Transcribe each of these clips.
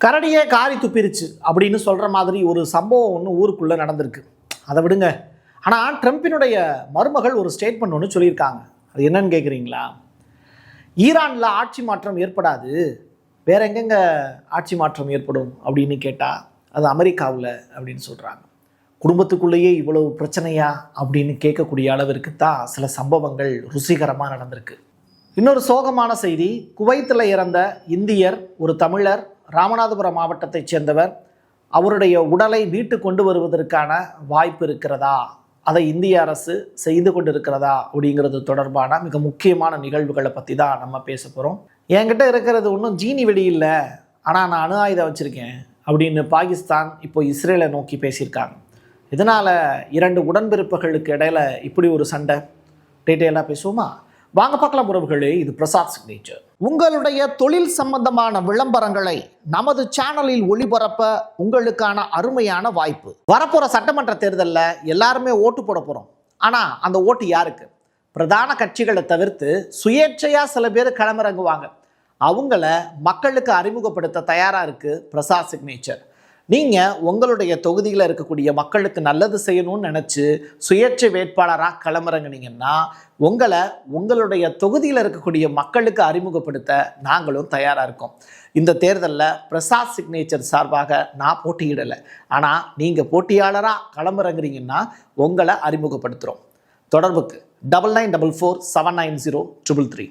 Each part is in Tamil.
கரடியே காரி துப்பிருச்சு அப்படின்னு சொல்கிற மாதிரி ஒரு சம்பவம் ஒன்று ஊருக்குள்ளே நடந்திருக்கு. அதை விடுங்க. ஆனால் ட்ரம்பினுடைய மருமகள் ஒரு ஸ்டேட்மெண்ட் ஒன்று சொல்லியிருக்காங்க. அது என்னன்னு கேட்குறீங்களா? ஈரானில் ஆட்சி மாற்றம் ஏற்படாது, வேற எங்கெங்க ஆட்சி மாற்றம் ஏற்படும் அப்படின்னு கேட்டால் அது அமெரிக்காவில் அப்படின்னு சொல்கிறாங்க. குடும்பத்துக்குள்ளேயே இவ்வளவு பிரச்சனையா அப்படின்னு கேட்கக்கூடிய அளவிற்கு தான் சில சம்பவங்கள் ருசிகரமாக நடந்திருக்கு. இன்னொரு சோகமான செய்தி, குவைத்தில் இறந்த இந்தியர் ஒரு தமிழர், ராமநாதபுரம் மாவட்டத்தைச் சேர்ந்தவர். அவருடைய உடலை வீட்டு கொண்டு வருவதற்கான வாய்ப்பு இருக்கிறதா, அதை இந்திய அரசு செய்து கொண்டு இருக்கிறதா அப்படிங்கிறது தொடர்பான மிக முக்கியமான நிகழ்வுகளை பற்றி தான் நம்ம பேச போகிறோம். என்கிட்ட இருக்கிறது ஒன்றும் ஜீனி வெடி இல்லை, ஆனால் நான் அணு ஆயுதம் வச்சுருக்கேன் அப்படின்னு பாகிஸ்தான் இப்போ இஸ்ரேலை நோக்கி பேசியிருக்காங்க. இதனால் இரண்டு உடன்பிறப்புகளுக்கு இடையில இப்படி ஒரு சண்டை. டீட்டெயிலாக பேசுவோமா? வாங்க பார்க்கலாம் உறவுகளே. இது பிரசாத் சிக்னேச்சர். உங்களுடைய தொழில் சம்பந்தமான விளம்பரங்களை நமது சேனலில் ஒளிபரப்ப உங்களுக்கான அருமையான வாய்ப்பு. வரப்போகிற சட்டமன்ற தேர்தலில் எல்லாருமே ஓட்டு போட போகிறோம். ஆனால் அந்த ஓட்டு யாருக்கு? பிரதான கட்சிகளை தவிர்த்து சுயேட்சையாக சில பேர் களமிறங்குவாங்க. அவங்கள மக்களுக்கு அறிமுகப்படுத்த தயாராக இருக்குது பிரசாத் சிக்னேச்சர். நீங்கள் உங்களுடைய தொகுதியில் இருக்கக்கூடிய மக்களுக்கு நல்லது செய்யணும்னு நினச்சி சுயேட்சை வேட்பாளராக களமிறங்கினீங்கன்னா உங்களுடைய தொகுதியில் இருக்கக்கூடிய மக்களுக்கு அறிமுகப்படுத்த நாங்களும் தயாராக இருக்கோம். இந்த தேர்தலில் பிரசாத் சிக்னேச்சர் சார்பாக நான் போட்டியிடலை, ஆனால் நீங்கள் போட்டியாளராக களமிறங்குறீங்கன்னா உங்களை அறிமுகப்படுத்துகிறோம். தொடர்புக்கு 9944790333.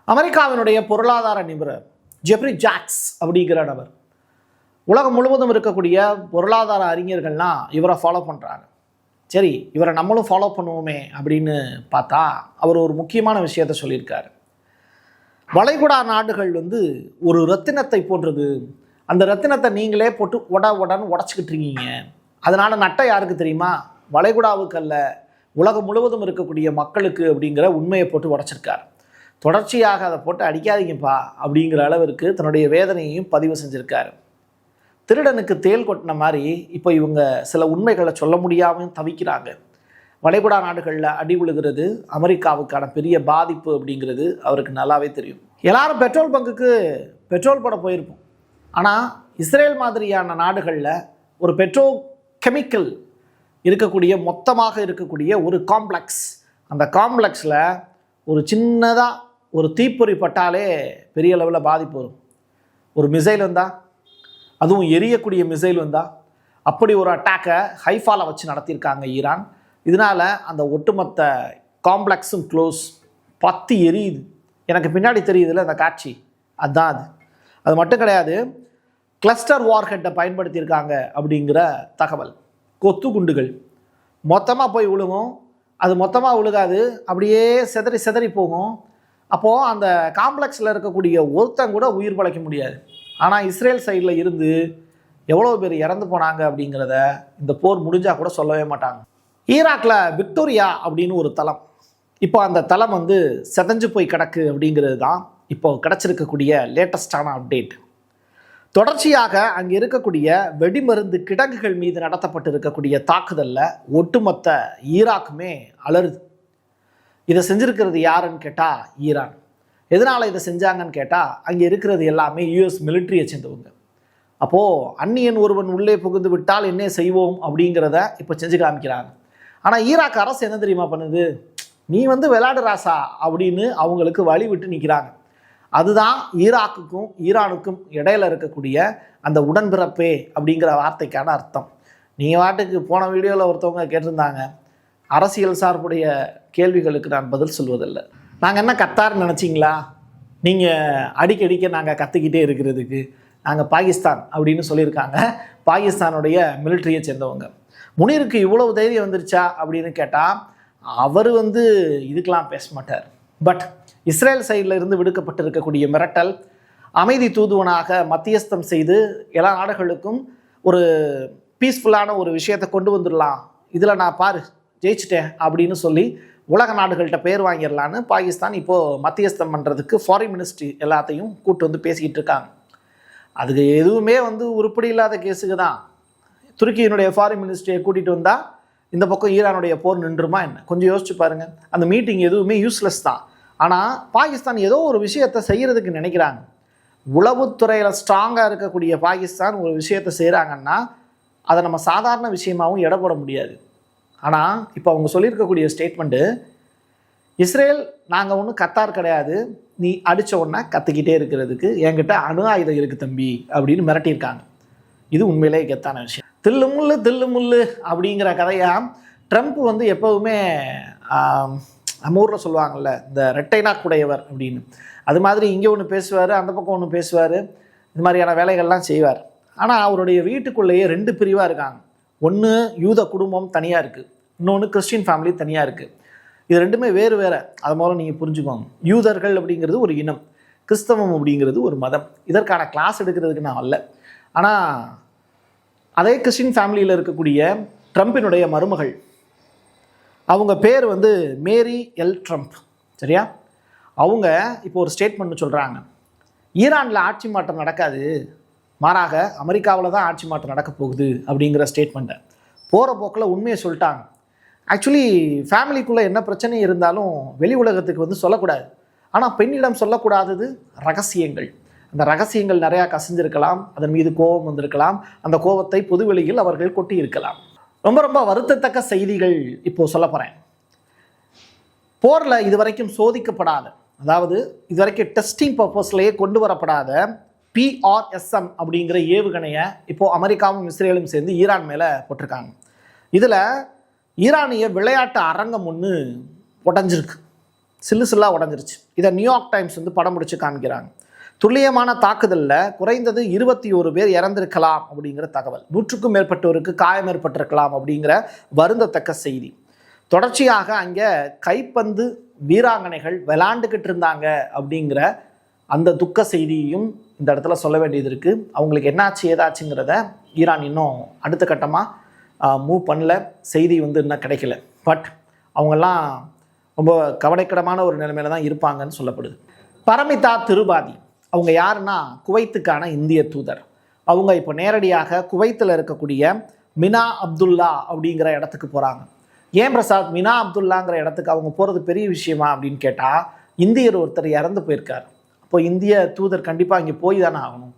அமெரிக்காவினுடைய பொருளாதார நிபுணர் ஜெப்ரி ஜாக்ஸ் அப்படிங்கிற நபர். உலகம் முழுவதும் இருக்கக்கூடிய பொருளாதார அறிஞர்கள்லாம் இவரை ஃபாலோ பண்ணுறாங்க. சரி, இவரை நம்மளும் ஃபாலோ பண்ணுவோமே அப்படின்னு பார்த்தா அவர் ஒரு முக்கியமான விஷயத்தை சொல்லியிருக்காரு. வளைகுடா நாடுகள் ஒரு ரத்தினத்தை போன்றது. அந்த ரத்தினத்தை நீங்களே போட்டு உடன்னு உடச்சிக்கிட்டு இருக்கீங்க. அதனால் நட்டை யாருக்கு தெரியுமா? வளைகுடாவுக்கு அல்ல, உலகம் முழுவதும் இருக்கக்கூடிய மக்களுக்கு அப்படிங்கிற உண்மையை போட்டு உடச்சிருக்கார். தொடர்ச்சியாக அதை போட்டு அடிக்காதீங்கப்பா அப்படிங்கிற அளவிற்கு தன்னுடைய வேதனையையும் பதிவு செஞ்சுருக்காரு. திருடனுக்கு தேல் கொட்டின மாதிரி இப்போ இவங்க சில உண்மைகளை சொல்ல முடியாமல் தவிக்கிறாங்க. வளைகுடா நாடுகளில் அடி விழுகிறது அமெரிக்காவுக்கான பெரிய பாதிப்பு அப்படிங்கிறது அவருக்கு நல்லாவே தெரியும். எல்லாரும் பெட்ரோல் பங்குக்கு பெட்ரோல் போட போயிருப்போம். ஆனால் இஸ்ரேல் மாதிரியான நாடுகளில் ஒரு பெட்ரோ கெமிக்கல் மொத்தமாக இருக்கக்கூடிய ஒரு காம்ப்ளெக்ஸ். அந்த காம்ப்ளெக்ஸில் ஒரு சின்னதாக ஒரு தீப்பொறி பட்டாலே பெரிய அளவில் பாதிப்பு வரும். ஒரு மிசைல் வந்தால், அதுவும் எரியக்கூடிய மிசைல் வந்தால், அப்படி ஒரு அட்டாக்கை ஹைஃபாவில் வச்சு நடத்தியிருக்காங்க ஈரான். இதனால் அந்த ஒட்டுமொத்த காம்ப்ளெக்ஸும் க்ளோஸ், பத்தி எரியுது. எனக்கு பின்னாடி தெரியுதுல்ல அந்த காட்சி, அதுதான் அது. அது மட்டும் கிடையாது, கிளஸ்டர் வார்ஹெட்டை பயன்படுத்தியிருக்காங்க அப்படிங்கிற தகவல். கொத்து குண்டுகள் மொத்தமாக போய் விழுகும். அது மொத்தமாக விழுகாது, அப்படியே செதறி செதறி போகும். அப்போது அந்த காம்ப்ளெக்ஸில் இருக்கக்கூடிய ஒருத்தன் கூட உயிர் பழைக்க முடியாது. ஆனால் இஸ்ரேல் சைடில் இருந்து எவ்வளோ பேர் இறந்து போனாங்க அப்படிங்கிறத இந்த போர் முடிஞ்சால் கூட சொல்லவே மாட்டாங்க. ஈராக்கில் விக்டோரியா அப்படின்னு ஒரு தளம், இப்போ அந்த தளம் செதஞ்சு போய் கிடக்கு அப்படிங்கிறது தான் இப்போ கிடச்சிருக்கக்கூடிய லேட்டஸ்டான அப்டேட். தொடர்ச்சியாக அங்கே இருக்கக்கூடிய வெடிமருந்து கிடங்குகள் மீது நடத்தப்பட்டு இருக்கக்கூடிய தாக்குதலில் ஒட்டுமொத்த ஈராக்குமே அலறுது. இதை செஞ்சுருக்கிறது யாருன்னு கேட்டால் ஈரான். எதனால் இதை செஞ்சாங்கன்னு கேட்டால் அங்கே இருக்கிறது எல்லாமே யூஎஸ் மிலிட்ரியை சேர்ந்தவங்க. அப்போது அந்நியன் ஒருவன் உள்ளே புகுந்து விட்டால் என்ன செய்வோம் அப்படிங்கிறத இப்போ செஞ்சு காமிக்கிறாங்க. ஆனால் ஈராக் அரசு என்ன தெரியுமா பண்ணுது? நீ விளையாடு ராசா அப்படின்னு அவங்களுக்கு வழி விட்டு நிற்கிறாங்க. அதுதான் ஈராக்குக்கும் ஈரானுக்கும் இடையில இருக்கக்கூடிய அந்த உடன்பிறப்பே அப்படிங்கிற வார்த்தைக்கான அர்த்தம். நீங்கள் வாட்டுக்கு போன வீடியோவில் ஒருத்தவங்க கேட்டிருந்தாங்க, அரசியல் சார்புடைய கேள்விகளுக்கு நான் பதில் சொல்வதில்லை. நாங்கள் என்ன கத்தார்னு நினச்சிங்களா? நீங்கள் அடிக்கடிக்க நாங்கள் கற்றுக்கிட்டே இருக்கிறதுக்கு நாங்கள் பாகிஸ்தான் அப்படின்னு சொல்லியிருக்காங்க. பாகிஸ்தானுடைய மிலிட்ரியை சேர்ந்தவங்க. முனீருக்கு இவ்வளவு தைரியம் வந்துருச்சா அப்படின்னு கேட்டால் அவர் இதுக்கெலாம் பேச மாட்டார். பட் இஸ்ரேல் சைடில் இருந்து விடுக்கப்பட்டு இருக்கக்கூடிய மிரட்டல், அமைதி தூதுவனாக மத்தியஸ்தம் செய்து எல்லா நாடுகளுக்கும் ஒரு பீஸ்ஃபுல்லான ஒரு விஷயத்தை கொண்டு வந்துடலாம், இதில் நான் பாரு ஜெயிச்சிட்டேன் அப்படின்னு சொல்லி உலக நாடுகள்கிட்ட பேர் வாங்கிடலான்னு பாகிஸ்தான் இப்போது மத்தியஸ்தம் பண்ணுறதுக்கு ஃபாரின் மினிஸ்ட்ரி எல்லாத்தையும் கூப்பிட்டு பேசிக்கிட்டு இருக்காங்க. அதுக்கு எதுவுமே உருப்படி இல்லாத கேஸுக்கு தான். துருக்கியினுடைய ஃபாரின் மினிஸ்ட்ரியை கூட்டிகிட்டு வந்தால் இந்த பக்கம் ஈரானுடைய போர் நின்றுமா என்ன? கொஞ்சம் யோசிச்சு பாருங்கள். அந்த மீட்டிங் எதுவுமே யூஸ்லெஸ் தான். ஆனால் பாகிஸ்தான் ஏதோ ஒரு விஷயத்தை செய்கிறதுக்கு நினைக்கிறாங்க. உளவுத்துறையில் ஸ்ட்ராங்காக இருக்கக்கூடிய பாகிஸ்தான் ஒரு விஷயத்தை செய்கிறாங்கன்னா அதை நம்ம சாதாரண விஷயமாகவும் எடை போட முடியாது. ஆனால் இப்போ அவங்க சொல்லியிருக்கக்கூடிய ஸ்டேட்மெண்ட்டு, இஸ்ரேல் நாங்கள் ஒன்றும் கத்தார் கிடையாது, நீ அடித்த உடனே கற்றுக்கிட்டே இருக்கிறதுக்கு என்கிட்ட அணு ஆயுதம் இருக்குது தம்பி அப்படின்னு மிரட்டியிருக்காங்க. இது உண்மையிலே கெத்தான விஷயம். தில்லு முள்ளு அப்படிங்கிற கதையாக ட்ரம்ப் வந்து எப்போவுமே நம்ம ஊரில் சொல்லுவாங்கள்ல, இந்த ரெட்டைனா குடையவர் அப்படின்னு, அது மாதிரி இங்கே ஒன்று பேசுவார், அந்த பக்கம் ஒன்று பேசுவார், இது மாதிரியான வேலைகள்லாம் செய்வார். ஆனால் அவருடைய வீட்டுக்குள்ளேயே 2 பிரிவாக இருக்காங்க. ஒன்று யூத குடும்பம் தனியாக இருக்குது, இன்னொன்று கிறிஸ்டின் ஃபேமிலி தனியாக இருக்குது. இது ரெண்டுமே வேறு வேறு. அது மூலம் நீங்கள் புரிஞ்சுக்கோங்க. யூதர்கள் அப்படிங்கிறது ஒரு இனம், கிறிஸ்தவம் அப்படிங்கிறது ஒரு மதம். இதற்கான கிளாஸ் எடுக்கிறதுக்கு நான் அல்ல. ஆனால் அதே கிறிஸ்டின் ஃபேமிலியில் இருக்கக்கூடிய ட்ரம்பினுடைய மருமகள், அவங்க பேர் வந்து மேரி எல் ட்ரம்ப், சரியா? அவங்க இப்போ ஒரு ஸ்டேட்மெண்ட் சொல்கிறாங்க, ஈரானில் ஆட்சி மாற்றம் நடக்காது, மாறாக அமெரிக்காவில் தான் ஆட்சி மாற்றம் நடக்க போகுது அப்படிங்கிற ஸ்டேட்மெண்ட்டை போகிற போக்கில் உண்மையை சொல்லிட்டாங்க. ஆக்சுவலி ஃபேமிலிக்குள்ளே என்ன பிரச்சனை இருந்தாலும் வெளி உலகத்துக்கு வந்து சொல்லக்கூடாது. ஆனால் பெண்ணிடம் சொல்லக்கூடாதது ரகசியங்கள். அந்த ரகசியங்கள் நிறையா கசிஞ்சிருக்கலாம், அதன் மீது கோபம் வந்திருக்கலாம், அந்த கோபத்தை பொதுவெளியில் அவர்கள் கொட்டி இருக்கலாம். ரொம்ப ரொம்ப வருத்தத்தக்க செய்திகள் இப்போது சொல்ல போகிறேன். போரில் இதுவரைக்கும் சோதிக்கப்படாத, அதாவது இதுவரைக்கும் டெஸ்டிங் பர்பஸ்லேயே கொண்டு வரப்படாத PRSM அப்படிங்கிற ஏவுகணையை இப்போது அமெரிக்காவும் இஸ்ரேலும் சேர்ந்து ஈரான் மேலே போட்டிருக்காங்க. இதில் ஈரானிய விளையாட்டு அரங்கம் ஒன்று உடஞ்சிருக்கு, சில்லாக உடஞ்சிருச்சு. இதை நியூயார்க் டைம்ஸ் வந்து படம் பிடிச்சி காமிக்கிறாங்க. துல்லியமான தாக்குதலில் குறைந்தது 21 பேர் இறந்திருக்கலாம் அப்படிங்கிற தகவல், 100க்கும் மேற்பட்டோருக்கு காயம் ஏற்பட்டிருக்கலாம் அப்படிங்கிற வருந்தத்தக்க செய்தி. தொடர்ச்சியாக அங்கே கைப்பந்து வீராங்கனைகள் விளாண்டுக்கிட்டு இருந்தாங்க அப்படிங்கிற அந்த துக்க செய்தியையும் இந்த இடத்துல சொல்ல வேண்டியது இருக்குது. அவங்களுக்கு என்னாச்சு ஏதாச்சுங்கிறத ஈரான் இன்னும் அடுத்த கட்டமாக மூவ் பண்ணல, செய்தி வந்து இன்னும் கிடைக்கல. பட் அவங்கெல்லாம் ரொம்ப கவலைக்கிடமான ஒரு நிலைமையில தான் இருப்பாங்கன்னு சொல்லப்படுது. பரமிதா திருபாதி அவங்க யாருன்னா குவைத்துக்கான இந்திய தூதர். அவங்க இப்போ நேரடியாக குவைத்தில் இருக்கக்கூடிய மினா அப்துல்லா அப்படிங்கிற இடத்துக்கு போகிறாங்க. ஏன் பிரசாத் மினா அப்துல்லாங்கிற இடத்துக்கு அவங்க போகிறது பெரிய விஷயமா அப்படின்னு கேட்டால், இந்தியர் ஒருத்தர் இறந்து போயிருக்கார். அப்போ இந்திய தூதர் கண்டிப்பாக இங்கே போய் தானே ஆகணும்.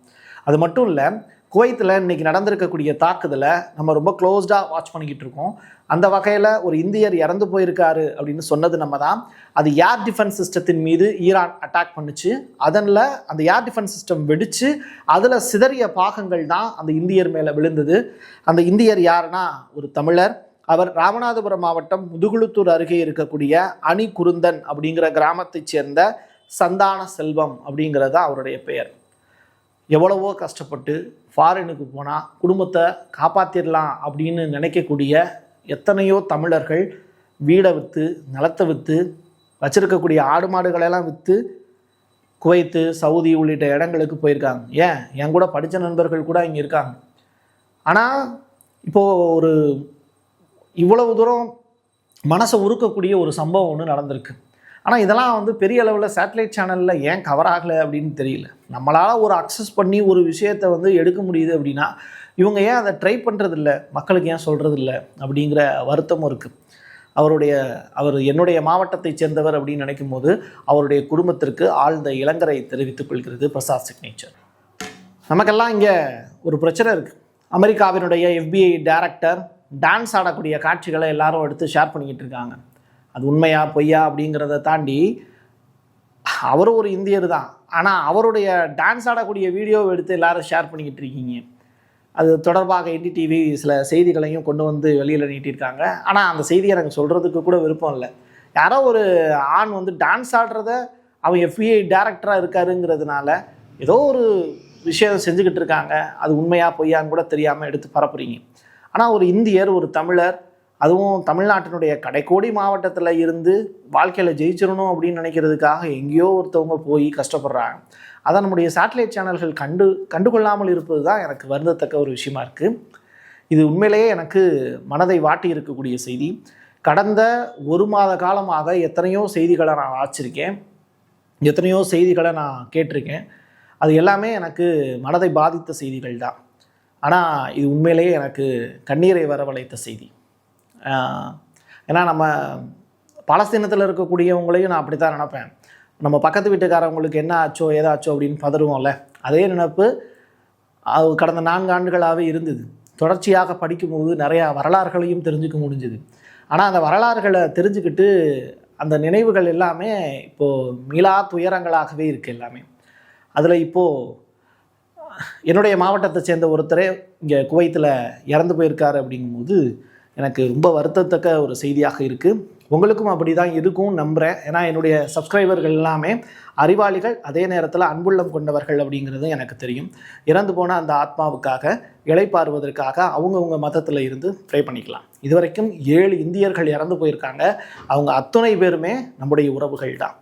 அது மட்டும் இல்லை, குவைத்தில் இன்றைக்கி நடந்திருக்கக்கூடிய தாக்குதலை நம்ம ரொம்ப க்ளோஸ்டாக வாட்ச் பண்ணிக்கிட்டு இருக்கோம். அந்த வகையில் ஒரு இந்தியர் இறந்து போயிருக்காரு அப்படின்னு சொன்னது நம்ம தான். அது ஏர் டிஃபென்ஸ் சிஸ்டத்தின் மீது ஈரான் அட்டாக் பண்ணிச்சு. அதனில் அந்த ஏர் டிஃபென்ஸ் சிஸ்டம் வெடித்து அதில் சிதறிய பாகங்கள் தான் அந்த இந்தியர் மேலே விழுந்தது. அந்த இந்தியர் யாருன்னா ஒரு தமிழர். அவர் ராமநாதபுரம் மாவட்டம் முதுகுளத்தூர் அருகே இருக்கக்கூடிய அணி குருந்தன் அப்படிங்கிற கிராமத்தைச் சேர்ந்த சந்தான செல்வம் அப்படிங்கிறது அவருடைய பெயர். எவ்வளவோ கஷ்டப்பட்டு ஃபாரினுக்கு போனால் குடும்பத்தை காப்பாற்றிடலாம் அப்படின்னு நினைக்கக்கூடிய எத்தனையோ தமிழர்கள் வீடை விற்று, நிலத்தை விற்று, வச்சிருக்கக்கூடிய ஆடு மாடுகளெல்லாம் விற்று குவைத்து, சவுதி உள்ளிட்ட இடங்களுக்கு போயிருக்காங்க. ஏன் என் கூட படித்த நண்பர்கள் கூட இங்கே இருக்காங்க. ஆனால் இப்போது ஒரு இவ்வளவு தூரம் மனசை உருக்கக்கூடிய ஒரு சம்பவம் ஒன்று நடந்திருக்கு. ஆனால் இதெல்லாம் வந்து பெரிய அளவில் சேட்டலைட் சேனலில் ஏன் கவர் ஆகலை அப்படின்னு தெரியல. நம்மளால் ஒரு அக்சஸ் பண்ணி ஒரு விஷயத்தை வந்து எடுக்க முடியுது அப்படின்னா இவங்க ஏன் அதை ட்ரை பண்ணுறதில்ல, மக்களுக்கு ஏன் சொல்கிறதில்ல அப்படிங்கிற வருத்தமும் இருக்குது. அவர் என்னுடைய மாவட்டத்தை சேர்ந்தவர் அப்படின்னு நினைக்கும் போது அவருடைய குடும்பத்திற்கு ஆழ்ந்த இளங்கரை தெரிவித்துக் கொள்கிறது பிரசாத் சிக்னேச்சர். நமக்கெல்லாம் இங்கே ஒரு பிரச்சனை இருக்குது. அமெரிக்காவினுடைய FBI டைரக்டர் டான்ஸ் ஆடக்கூடிய காட்சிகளை எல்லாரும் எடுத்து ஷேர் பண்ணிக்கிட்டு இருக்காங்க. அது உண்மையா பொய்யா அப்படிங்கிறத தாண்டி அவரும் ஒரு இந்தியர் தான். ஆனால் அவருடைய டான்ஸ் ஆடக்கூடிய வீடியோவை எடுத்து எல்லாரும் ஷேர் பண்ணிக்கிட்டு இருக்கீங்க. அது தொடர்பாக NDTV சில செய்திகளையும் கொண்டு வந்து வெளியில் நீட்டியிருக்காங்க. ஆனால் அந்த செய்தியை எனக்கு சொல்கிறதுக்கு கூட விருப்பம் இல்லை. யாரோ ஒரு ஆண் வந்து டான்ஸ் ஆடுறத அவன் FBI டைரக்டராக இருக்காருங்கிறதுனால ஏதோ ஒரு விஷயம் செஞ்சுக்கிட்டு இருக்காங்க. அது உண்மையா பொய்யான்னு கூட தெரியாமல் எடுத்து பரப்புறீங்க. ஆனால் ஒரு இந்தியர், ஒரு தமிழர், அதுவும் தமிழ்நாட்டினுடைய கடைக்கோடி மாவட்டத்தில் இருந்து வாழ்க்கையில் ஜெயிச்சிடணும் அப்படின்னு நினைக்கிறதுக்காக எங்கேயோ ஒருத்தவங்க போய் கஷ்டப்படுறாங்க. அதை நம்முடைய சேட்டலைட் சேனல்கள் கண்டுகொள்ளாமல் இருப்பது தான் எனக்கு வருந்தத்தக்க ஒரு விஷயமா இருக்குது. இது உண்மையிலேயே எனக்கு மனதை வாட்டி இருக்கக்கூடிய செய்தி. கடந்த 1 மாத காலமாக எத்தனையோ செய்திகளை நான் வாசிச்சிருக்கேன், எத்தனையோ செய்திகளை நான் கேட்டிருக்கேன். அது எல்லாமே எனக்கு மனதை பாதித்த செய்திகள் தான். ஆனால் இது உண்மையிலேயே எனக்கு கண்ணீரை வரவழைத்த செய்தி. ஏன்னா நம்ம பாலஸ்தீனத்தில் இருக்கக்கூடியவங்களையும் நான் அப்படி தான் நினப்பேன். நம்ம பக்கத்து வீட்டுக்காரவங்களுக்கு என்ன ஆச்சோ ஏதாச்சோ அப்படின்னு பதறுவோம்ல, அதே நினைப்பு கடந்த 4 ஆண்டுகளாகவே இருந்தது. தொடர்ச்சியாக படிக்கும்போது நிறையா வரலாறுகளையும் தெரிஞ்சுக்க முடிஞ்சுது. ஆனால் அந்த வரலாறுகளை தெரிஞ்சுக்கிட்டு அந்த நினைவுகள் எல்லாமே இப்போது மீளா துயரங்களாகவே இருக்குது எல்லாமே. அதில் இப்போது என்னுடைய மாவட்டத்தை சேர்ந்த ஒருத்தரே இங்கே குவைத்தில் இறந்து போயிருக்காரு அப்படிங்கும்போது எனக்கு ரொம்ப வருத்தத்தக்க ஒரு செய்தியாக இருக்குது. உங்களுக்கும் அப்படி தான் இருக்கும் நம்புகிறேன். ஏன்னா என்னுடைய சப்ஸ்கிரைபர்கள் எல்லாமே அறிவாளிகள், அதே நேரத்தில் அன்புள்ளம் கொண்டவர்கள் அப்படிங்கிறது எனக்கு தெரியும். இறந்து போன அந்த ஆத்மாவுக்காக இளைப்பாறுவதற்காக அவங்கவுங்க மதத்தில் இருந்து ப்ரே பண்ணிக்கலாம். இதுவரைக்கும் 7 இந்தியர்கள் இறந்து போயிருக்காங்க. அவங்க அத்தனை பேருமே நம்முடைய உறவுகள் தான்.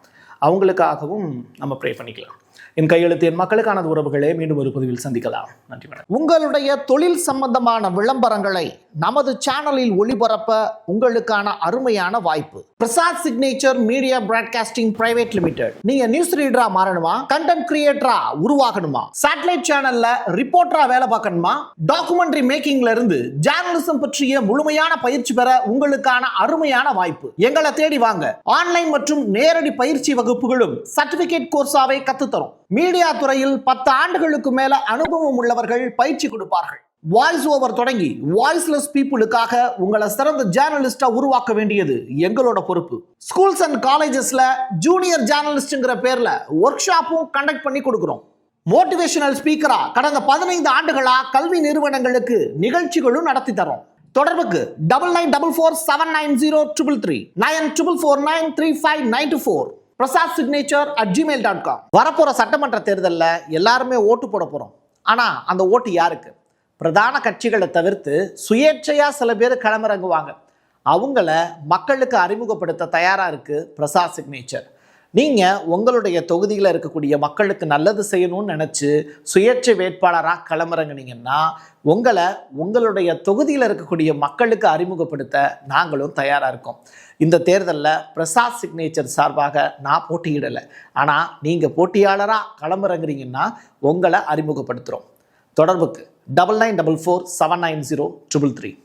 அவங்களுக்காகவும் நம்ம ப்ரே பண்ணிக்கலாம். என் கையெழுத்து என் மக்களுக்கான உறவுகளே, மீண்டும் ஒரு பதிவில் சந்திக்கலாம். நன்றி. உங்களுடைய தொழில் சம்பந்தமான விளம்பரங்களை நமது சேனலில் ஒளிபரப்ப உங்களுக்கான அருமையான வாய்ப்பு. Prasad signature media broadcasting private limited. நீங்க நியூஸ் ரீடரா மாறணுமா, கண்டென்ட் கிரியேட்டரா உருவாகணுமா, சேட்டலைட் சேனல்ல ரிப்போர்ட்டரா வேலை பார்க்கணுமா, டாக்குமெண்ட்ரி மேக்கிங்ல இருந்து ஜேர்னலிசம் பற்றிய முழுமையான பயிற்சி பெற உங்களுக்கான அருமையான வாய்ப்பு. எங்களை தேடி வாங்க. ஆன்லைன் மற்றும் நேரடி பயிற்சி வகுப்புகளும் சர்டிபிகேட் கோர்ஸாவே கத்துத்தரும். மீடியா துறையில் 10 ஆண்டுகளுக்கு மேல அனுபவம் உள்ளவர்கள் பயிற்சி கொடுப்பார்கள். வாய்ஸ் ஓவர் தொடங்கி வாய்ஸ்லெஸ் பீப்புளுக்காக உங்களை சிறந்த ஜேர்னலிஸ்டா உருவாக்க வேண்டியது எங்களோட பொறுப்பு. ஸ்கூல்ஸ் அண்ட் காலேஜஸ்ல ஜூனியர் ஜேர்னலிஸ்ட்ங்கிற பேர்ல ஒர்க் ஷாப்பும் கண்டக்ட் பண்ணி கொடுக்கிறோம். மோட்டிவேஷனல் ஸ்பீக்கரா கடந்த 15 ஆண்டுகளா கல்வி நிறுவனங்களுக்கு நிகழ்ச்சிகளும் நடத்தி தரோம். தொடர்புக்கு 9944790333 94493594 prasadsignature@gmail.com. வரப்போற சட்டமன்ற தேர்தலில் எல்லாருமே ஓட்டு போட போறோம். ஆனா அந்த ஓட்டு யாருக்கு? பிரதான கட்சிகளை தவிர்த்து சுயேட்சையா சில பேர் களமிறங்குவாங்க. அவங்கள மக்களுக்கு அறிமுகப்படுத்த தயாரா இருக்கு பிரசாத் சிக்னேச்சர். நீங்கள் உங்களுடைய தொகுதியில் இருக்கக்கூடிய மக்களுக்கு நல்லது செய்யணும்னு நினச்சி சுயேட்சை வேட்பாளராக களமிறங்கினீங்கன்னா உங்களை உங்களுடைய தொகுதியில் இருக்கக்கூடிய மக்களுக்கு அறிமுகப்படுத்த நாங்களும் தயாராக இருக்கோம். இந்த தேர்தலில் பிரசாத் சிக்னேச்சர் சார்பாக நான் போட்டியிடலை. ஆனால் நீங்கள் போட்டியாளராக களமிறங்குறீங்கன்னா உங்களை அறிமுகப்படுத்துகிறோம். தொடர்புக்கு 9944790333.